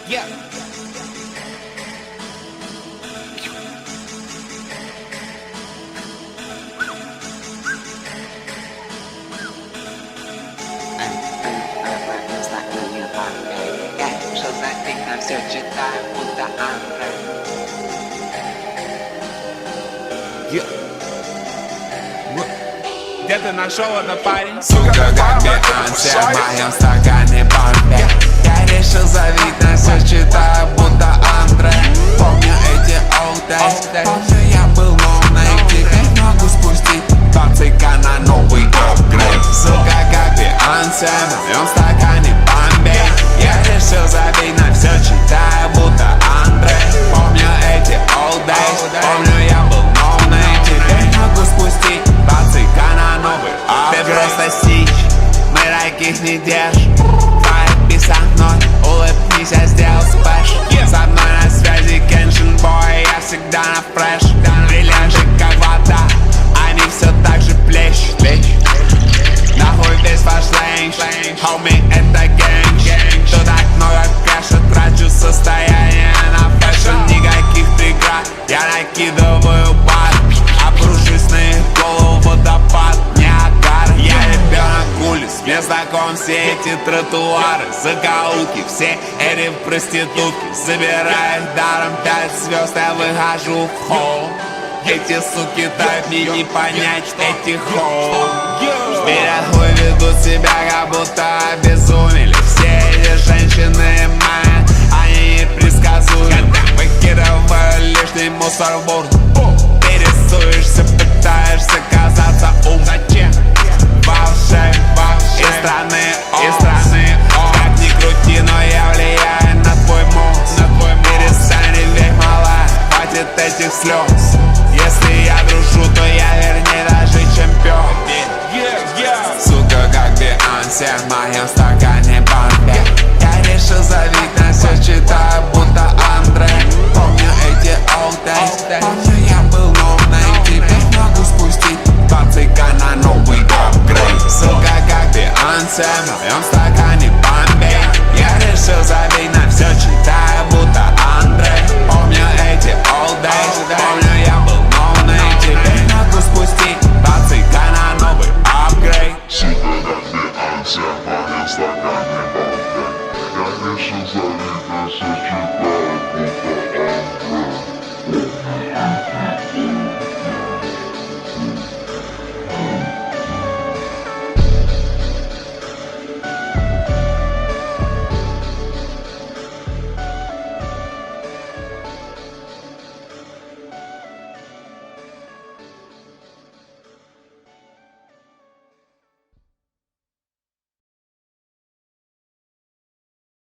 Yeah. Что за фигня, все читаю, будто Андрей. Где ты нашел это, парень? Сука, как Бейонсе в моем стакане бомбе. Я решил завить на все, читаю, будто Андрей. Помню эти old days, помню я был новый, теперь могу спустить 20к на новый апгрейд. Сука, как Бейонсе в моем стакане бомбе. Я решил забить на все, читаю, будто Андрей. Помню эти old days, помню я был новый, теперь могу спустить 20к на новый апгрейд. Ты просто сич, мы таких не держим. Твои со мной, улыбнись, я сделал спэш. Со мной на связи Кеншин Бой, я всегда на фреш. Бриллианты как вода, они все так же плещут. Нахуй весь ваш лэнч, хоми, это гэнг. Что так много кэша, трачу состояние на фэшн. Никаких преград, я накидываю бат. Обрушусь на их голову, водопад, Ниагара. Я ребенок улиц, мне знаком все эти тротуары. Закоулки, все эти проститутки. Забираю их даром 5 звезд, я выхожу в холл. Эти суки дают мне не понять этих хоу. Перед хуй ведут себя, как будто обезумели. Все эти женщины мои, они непредсказуемы. Выкидываю лишний мусор в урну. Ты рисуешься, пытаешься казаться умным. Из страны, как ни крути, но я влияю на твой мозг. Перестань реветь, малая, хватит этих слез. Если я дружу, то я вернее даже чемпион. Сука, как Бейонсе в моем стакане бомбе. Я решил завить на все, читаю, будто Андрей. Помню эти old days, помню я был новый, теперь могу спустить 20к на новый апгрейд. Сука, как Бейонсе в моем стакане бомбе. Я решил забить на все, читаю, будто Андрей. Помню эти old days, помню я был новый, теперь могу спустить 20к на новый апгрейд. Сука, как Бейонсе в моем стакане бомбе. Я решил забить